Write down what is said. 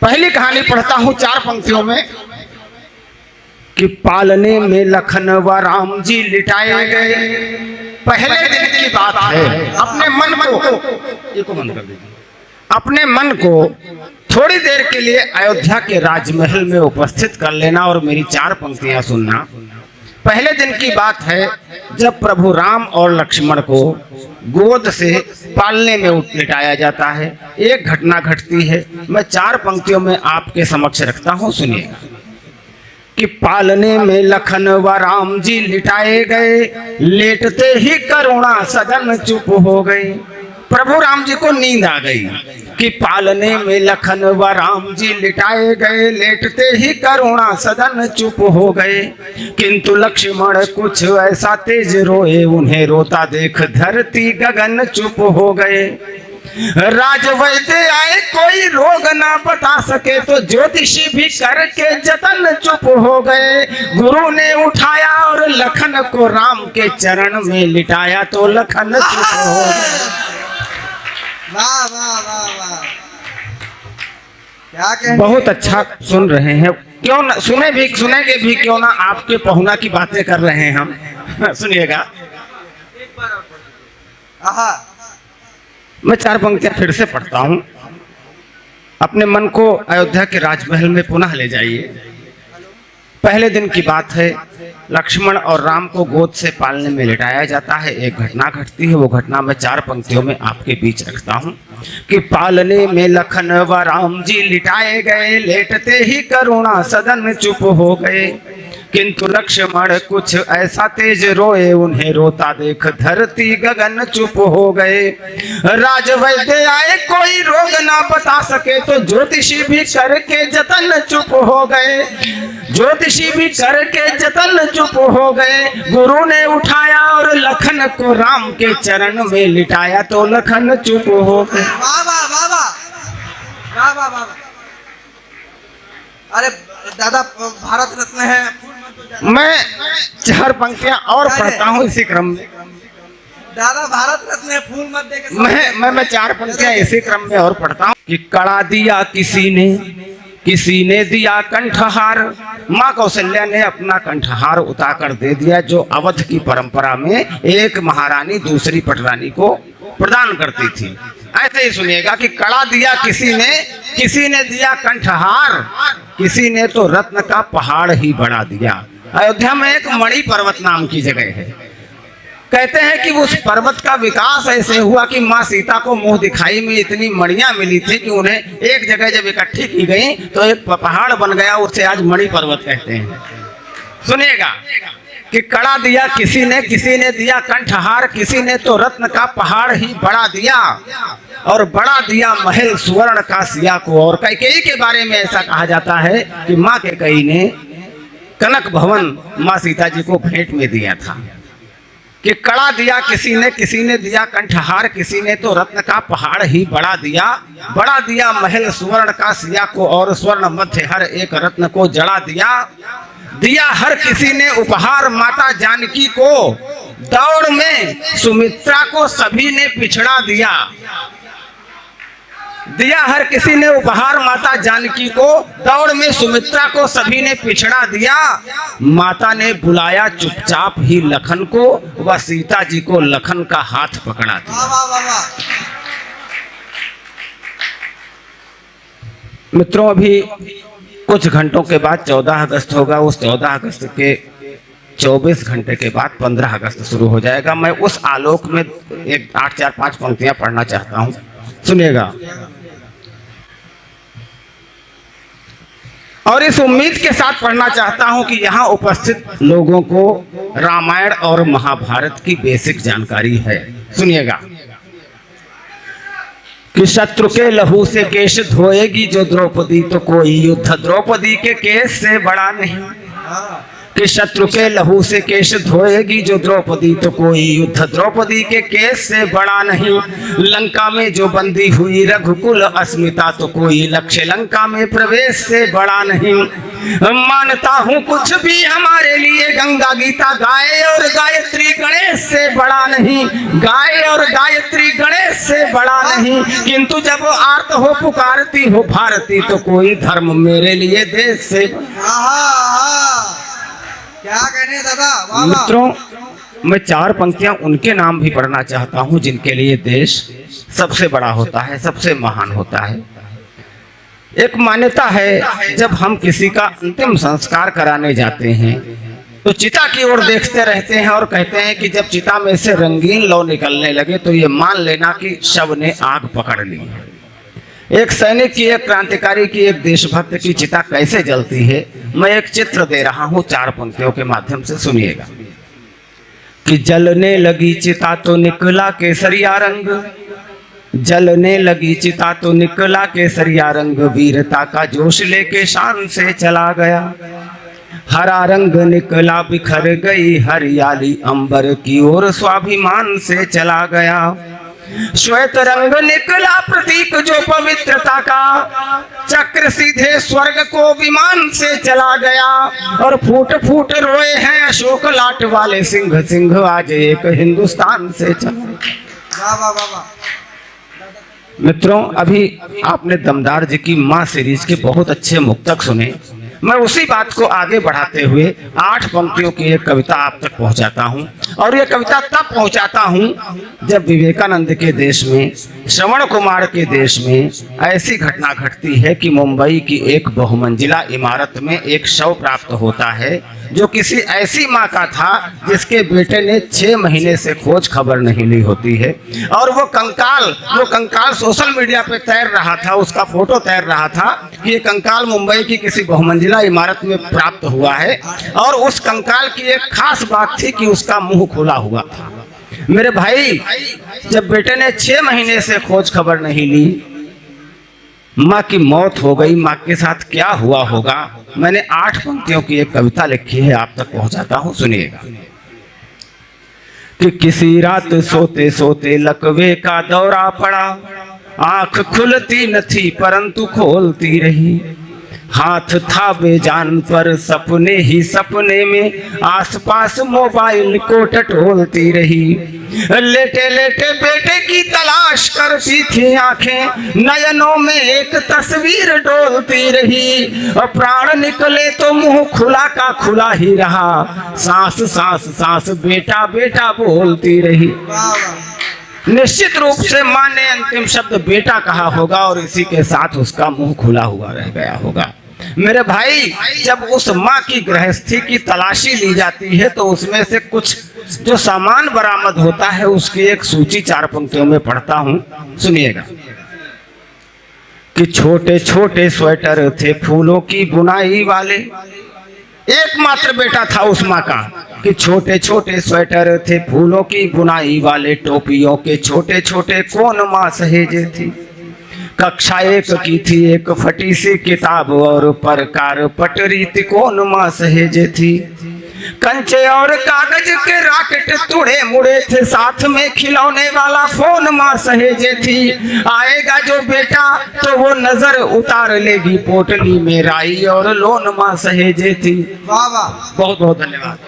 पहली कहानी पढ़ता हूं 4 पंक्तियों में कि पालने में लखन व राम जी लिटाए गए। पहले दिन की बात है। अपने मन को बंद कर दीजिए। अपने मन को थोड़ी देर के लिए अयोध्या के राजमहल में उपस्थित कर लेना और मेरी 4 पंक्तियां सुनना। पहले दिन की बात है जब प्रभु राम और लक्ष्मण को गोद से पालने में लिटाया जाता है। एक घटना घटती है, मैं 4 पंक्तियों में आपके समक्ष रखता हूं, सुनिए। कि पालने में लखन व राम जी लिटाए गए, लेटते ही करुणा सदन चुप हो गई। प्रभु राम जी को नींद आ गई कि पालने में लखन व राम जी लिटाए गए, लेटते ही करुणा सदन चुप हो गए। किंतु लक्ष्मण कुछ ऐसा तेज रोए, उन्हें रोता देख धरती गगन चुप हो गए। राजवैद्य आए कोई रोग ना बता सके, तो ज्योतिषी भी करके जतन चुप हो गए। गुरु ने उठाया और लखन को राम के चरण में लिटाया, तो लखन चुप हो गए। वाह वाह वाह वाह, क्या कहने। बहुत अच्छा सुन रहे हैं, क्यों ना सुनेंगे भी क्यों ना, आपके पहुना की बातें कर रहे हैं हम। सुनिएगा, मैं 4 पंक्तियां फिर से पढ़ता हूं। अपने मन को अयोध्या के राजमहल में पुनः ले जाइए। पहले दिन की बात है, लक्ष्मण और राम को गोद से पालने में लिटाया जाता है। एक घटना घटती है, वो घटना मैं 4 पंक्तियों में आपके बीच रखता हूं। कि पालने में लखन व राम जी लिटाए गए, लेटते ही करुणा सदन चुप हो गए। किंतु लक्ष्मण कुछ ऐसा तेज रोए, उन्हें रोता देख धरती गगन चुप हो गए। राजवैद्य आए कोई रोग ना बता सके, तो ज्योतिषी भी करके जतन चुप हो गए। ज्योतिषी भी करके जतन चुप हो गए। गुरु ने उठाया और लखन को राम के चरण में लिटाया, तो लखन चुप हो गए। वाह वाह वाह वाह वाह वाह। अरे दादा भारत रत्न है। मैं 4 पंक्तियां और पढ़ता हूं इसी क्रम में। दादा भारत रत्न है, फूल मत दे के। मैं 4 पंक्तियां इसी क्रम में और पढ़ता हूं। कि कड़ा दिया किसी ने दिया कंठहार। माँ कौशल्या ने अपना कंठहार उतार दे दिया, जो अवध की परंपरा में एक महारानी दूसरी पटरानी को प्रदान करती थी। ऐसे ही सुनिएगा कि कड़ा दिया किसी ने दिया कंठहार, किसी ने तो रत्न का पहाड़ ही बढ़ा दिया। अयोध्या में एक मणि पर्वत नाम की जगह है। कहते हैं कि उस पर्वत का विकास ऐसे हुआ कि माँ सीता को मुंह दिखाई में इतनी मणियां मिली थी कि उन्हें एक जगह जब इकट्ठी की गई तो एक पहाड़ बन गया, उसे आज मणि पर्वत कहते हैं। सुनिएगा कि कड़ा दिया किसी ने दिया कंठहार, किसी ने तो रत्न का पहाड़ ही बढ़ा दिया, और बढ़ा दिया महल सुवर्ण का सिया को। और कैकेयी के बारे में ऐसा कहा जाता है कि माँ कैकेयी ने कनक भवन माँ सीता जी को भेंट में दिया था। कि कड़ा दिया किसी ने दिया कंठहार, किसी ने तो रत्न का पहाड़ ही बढ़ा दिया महल सुवर्ण का सिया को, और स्वर्ण मध्य हर एक रत्न को जड़ा दिया हर किसी ने उपहार माता जानकी को। दौड़ में सुमित्रा को सभी ने पिछड़ा दिया हर किसी ने उपहार माता जानकी को। दौड़ में सुमित्रा को सभी ने पिछड़ा दिया। माता ने बुलाया चुपचाप ही लखन को, वह सीता जी को लखन का हाथ पकड़ा दिया। मित्रों, अभी कुछ घंटों के बाद 14 अगस्त होगा। उस 14 अगस्त के 24 घंटे के बाद 15 अगस्त शुरू हो जाएगा। मैं उस आलोक में एक 8-4-5 पंक्तियां पढ़ना चाहता हूं, सुनिएगा। और इस उम्मीद के साथ पढ़ना चाहता हूं कि यहाँ उपस्थित लोगों को रामायण और महाभारत की बेसिक जानकारी है। सुनिएगा कि शत्रु के लहू से केश धोएगी जो द्रौपदी, तो कोई युद्ध द्रौपदी के केश से बड़ा नहीं। कि शत्रु के लहू से केश धोएगी जो द्रौपदी, तो कोई युद्ध द्रौपदी के केश से बड़ा नहीं। लंका में जो बंदी हुई रघुकुल अस्मिता, तो कोई लक्ष्य लंका में प्रवेश से बड़ा नहीं। मानता हूँ कुछ भी हमारे लिए गंगा गीता गाय और गायत्री गणेश से बड़ा नहीं, गाय और गायत्री गणेश से बड़ा नहीं, किंतु जब आर्त हो पुकारती हो भारती तो कोई धर्म मेरे लिए देश से। क्या कहने दादा, वाह वाह। मित्रों, मैं 4 पंक्तियां उनके नाम भी पढ़ना चाहता हूं जिनके लिए देश सबसे बड़ा होता है, सबसे महान होता है। एक मान्यता है, जब हम किसी का अंतिम संस्कार कराने जाते हैं तो चिता की ओर देखते रहते हैं और कहते हैं कि जब चिता में से रंगीन लौ निकलने लगे तो ये मान लेना कि शव ने आग पकड़ ली है। एक सैनिक की, एक क्रांतिकारी की, एक देशभक्त की चिता कैसे जलती है, मैं एक चित्र दे रहा हूं 4 पंक्तियों के माध्यम से, सुनिएगा। कि जलने लगी चिता तो निकला केसरिया रंग, जलने लगी चिता तो निकला केसरिया रंग, वीरता का जोश लेके शान से चला गया। हरा रंग निकला बिखर गई हरियाली, अंबर की ओर स्वाभिमान से चला गया। श्वेत रंग निकला प्रतीक जो पवित्रता का, चक्र सीधे स्वर्ग को विमान से चला गया। और फूट फूट रोए हैं अशोक लाट वाले सिंह, सिंह आज एक हिंदुस्तान से चला। वाह वाह वाह। मित्रों, अभी आपने दमदार जी की माँ सीरीज के बहुत अच्छे मुक्तक सुने। मैं उसी बात को आगे बढ़ाते हुए 8 पंक्तियों की एक कविता आप तक पहुंचाता हूं। और ये कविता तब पहुंचाता हूं जब विवेकानंद के देश में, श्रवण कुमार के देश में ऐसी घटना घटती है कि मुंबई की एक बहुमंजिला इमारत में एक शव प्राप्त होता है जो किसी ऐसी माँ का था जिसके बेटे ने 6 महीने से खोज खबर नहीं ली होती है। और वो कंकाल सोशल मीडिया पे तैर रहा था, उसका फोटो तैर रहा था कि ये कंकाल मुंबई की किसी बहुमंजिला इमारत में प्राप्त हुआ है। और उस कंकाल की एक खास बात थी कि उसका मुंह खुला हुआ था। मेरे भाई, जब बेटे ने 6 महीने से खोज खबर नहीं ली, माँ की मौत हो गई, माँ के साथ क्या हुआ होगा, मैंने 8 पंक्तियों की एक कविता लिखी है, आप तक पहुंचाता हूं, सुनिएगा। कि किसी रात सोते सोते लकवे का दौरा पड़ा, आंख खुलती न थी परंतु खोलती रही। हाथ था बेजान पर सपने ही सपने में, आसपास मोबाइल को टटोलती रही। लेटे लेटे बेटे की तलाश करती थी आंखें, नयनों में एक तस्वीर डोलती रही। और प्राण निकले तो मुंह खुला का खुला ही रहा, सांस सांस सांस बेटा बेटा बोलती रही। निश्चित रूप से माँ ने अंतिम शब्द बेटा कहा होगा और इसी के साथ उसका मुंह खुला हुआ रह गया होगा। मेरे भाई, जब उस माँ की गृहस्थी की तलाशी ली जाती है तो उसमें से कुछ जो सामान बरामद होता है उसकी एक सूची 4 पंक्तियों में पढ़ता हूं, सुनिएगा। कि छोटे छोटे स्वेटर थे फूलों की बुनाई वाले, एकमात्र बेटा था उस माँ का। कि छोटे छोटे स्वेटर थे फूलों की बुनाई वाले, टोपियों के छोटे छोटे कोन माँ सहेजे थी। कक्षा 1 की थी एक फटी सी किताब और परकार पटरी तिकोन माँ सहेजे थी। कंचे और कागज के रॉकेट तुड़े मुड़े थे, साथ में खिलौने वाला फोन माँ सहेजे थी। आएगा जो बेटा तो वो नजर उतार लेगी, पोटली में राई और लोन माँ सहेजे थी। वाह वाह, बहुत बहुत धन्यवाद।